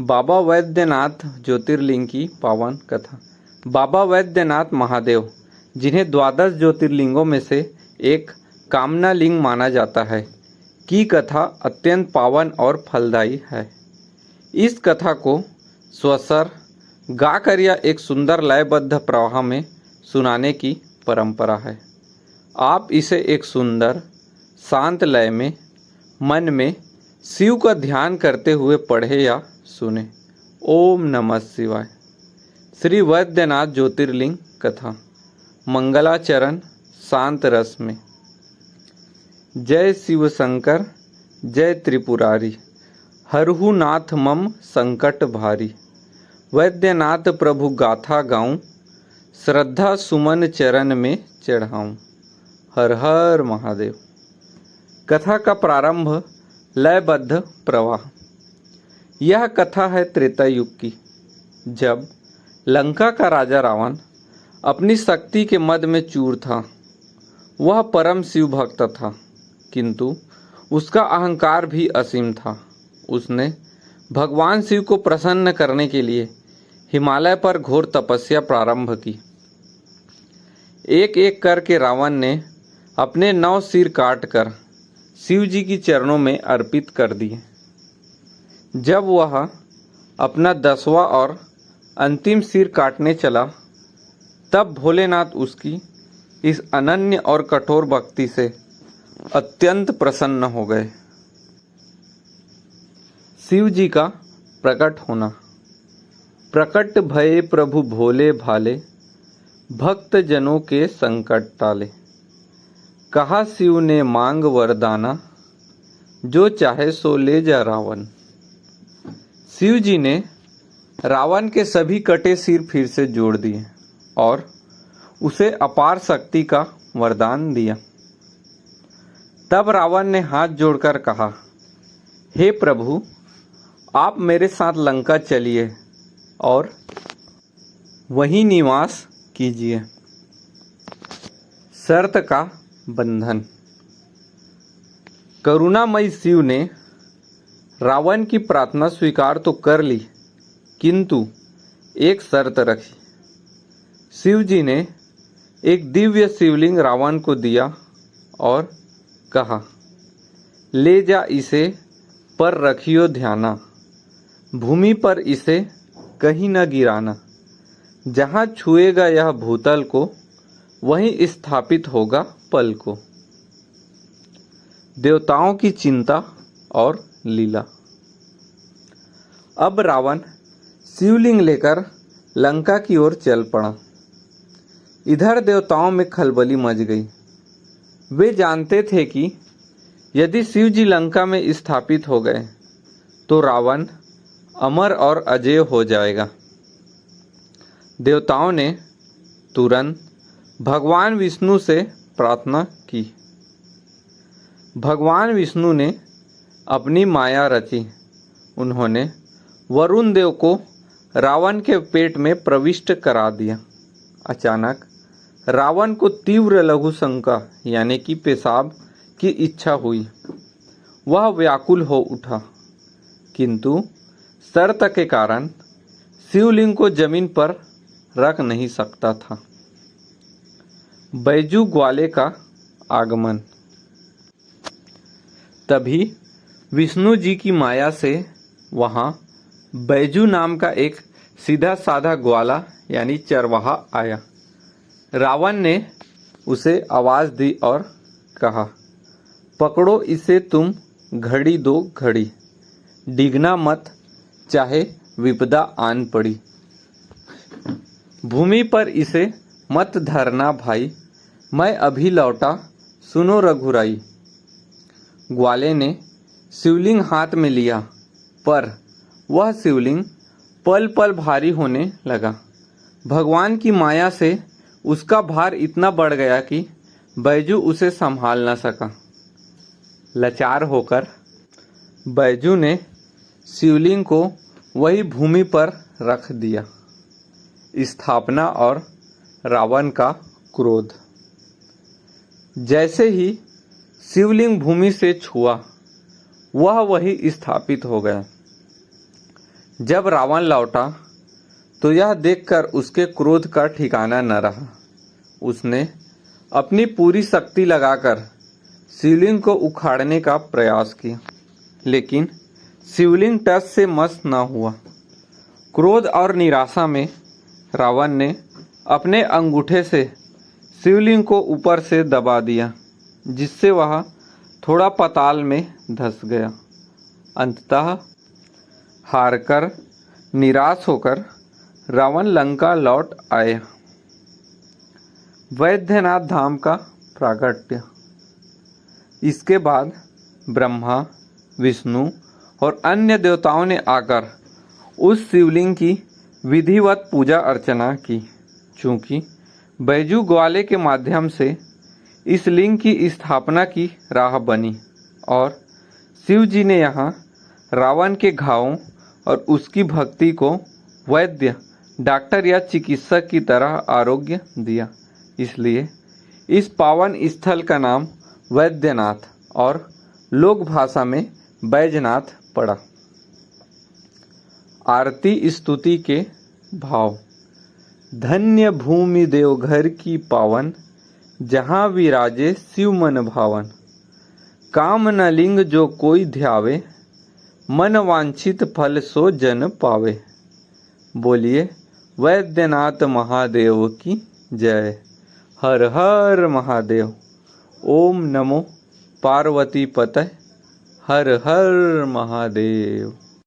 बाबा वैद्यनाथ ज्योतिर्लिंग की पावन कथा। बाबा वैद्यनाथ महादेव, जिन्हें द्वादश ज्योतिर्लिंगों में से एक कामना लिंग माना जाता है, की कथा अत्यंत पावन और फलदायी है। इस कथा को स्वसर गाकर या एक सुंदर लयबद्ध प्रवाह में सुनाने की परंपरा है। आप इसे एक सुंदर शांत लय में मन में शिव का ध्यान करते हुए पढ़े या सुने। ओम नमः शिवाय। श्री वैद्यनाथ ज्योतिर्लिंग कथा। मंगलाचरण शांत रस में। जय शिव शंकर जय त्रिपुरारी, हरहु नाथ मम संकट भारी। वैद्यनाथ प्रभु गाथा गाऊं, श्रद्धा सुमन चरण में चढ़ाऊं। हर हर महादेव। कथा का प्रारंभ लयबद्ध प्रवाह। यह कथा है त्रेता युग की, जब लंका का राजा रावण अपनी शक्ति के मद में चूर था। वह परम शिव भक्त था, किंतु उसका अहंकार भी असीम था। उसने भगवान शिव को प्रसन्न करने के लिए हिमालय पर घोर तपस्या प्रारंभ की। एक एक करके रावण ने अपने 9 सिर काटकर शिव जी की चरणों में अर्पित कर दिए। जब वह अपना 10वां और अंतिम सिर काटने चला, तब भोलेनाथ उसकी इस अनन्य और कठोर भक्ति से अत्यंत प्रसन्न हो गए। शिव जी का प्रकट होना। प्रकट भये प्रभु भोले भाले, भक्त जनों के संकट टाले। कहा शिव ने मांग वरदाना, जो चाहे सो ले जा रावण। शिव जी ने रावण के सभी कटे सिर फिर से जोड़ दिए और उसे अपार शक्ति का वरदान दिया। तब रावण ने हाथ जोड़कर कहा, हे प्रभु, आप मेरे साथ लंका चलिए और वहीं निवास कीजिए। शर्त का बंधन। करुणामय शिव ने रावण की प्रार्थना स्वीकार तो कर ली, किंतु एक शर्त रखी। शिव जी ने एक दिव्य शिवलिंग रावण को दिया और कहा, ले जा इसे पर रखियो ध्याना, भूमि पर इसे कहीं न गिराना। जहाँ छुएगा यह भूतल को, वहीं स्थापित होगा पल को। देवताओं की चिंता और लीला। अब रावण शिवलिंग लेकर लंका की ओर चल पड़ा। इधर देवताओं में खलबली मच गई। वे जानते थे कि यदि शिव जी लंका में स्थापित हो गए तो रावण अमर और अजेय हो जाएगा। देवताओं ने तुरंत भगवान विष्णु से प्रार्थना की। भगवान विष्णु ने अपनी माया रची। उन्होंने वरुण देव को रावण के पेट में प्रविष्ट करा दिया। अचानक रावण को तीव्र लघु शंका यानी कि पेशाब की इच्छा हुई। वह व्याकुल हो उठा, किंतु शर्त के कारण शिवलिंग को जमीन पर रख नहीं सकता था। बैजू ग्वाले का आगमन। तभी विष्णु जी की माया से वहां बैजू नाम का एक सीधा साधा ग्वाला यानी चरवाहा आया। रावण ने उसे आवाज दी और कहा, पकड़ो इसे तुम घड़ी दो घड़ी, डिगना मत चाहे विपदा आन पड़ी। भूमि पर इसे मत धरना भाई, मैं अभी लौटा सुनो रघुराई। ग्वाले ने शिवलिंग हाथ में लिया, पर वह शिवलिंग पल पल भारी होने लगा। भगवान की माया से उसका भार इतना बढ़ गया कि बैजू उसे संभाल न सका। लाचार होकर बैजू ने शिवलिंग को वही भूमि पर रख दिया। स्थापना और रावण का क्रोध। जैसे ही शिवलिंग भूमि से छुआ, वह वही स्थापित हो गया। जब रावण लौटा तो यह देखकर उसके क्रोध का ठिकाना न रहा। उसने अपनी पूरी शक्ति लगाकर शिवलिंग को उखाड़ने का प्रयास किया, लेकिन शिवलिंग टस से मस न हुआ। क्रोध और निराशा में रावण ने अपने अंगूठे से शिवलिंग को ऊपर से दबा दिया, जिससे वह थोड़ा पाताल में धंस गया। अंततः हारकर निराश होकर रावण लंका लौट आया। वैद्यनाथ धाम का प्रागट्य। इसके बाद ब्रह्मा, विष्णु और अन्य देवताओं ने आकर उस शिवलिंग की विधिवत पूजा अर्चना की। चूँकि बैजू ग्वाले के माध्यम से इस लिंग की स्थापना की राह बनी और शिव जी ने यहाँ रावण के घावों और उसकी भक्ति को वैद्य, डॉक्टर या चिकित्सक की तरह आरोग्य दिया। इसलिए इस पावन स्थल का नाम वैद्यनाथ और लोक भाषा में बैजनाथ पड़ा। आरती स्तुति के भाव। धन्य भूमि देवघर की पावन, जहाँ विराजे शिव मन भावन। काम न लिंग जो कोई ध्यावे, मन वांछित फल सो जन पावे। बोलिए वैद्यनाथ महादेव की जय। हर हर महादेव। ओम नमो पार्वती पतये। हर हर महादेव।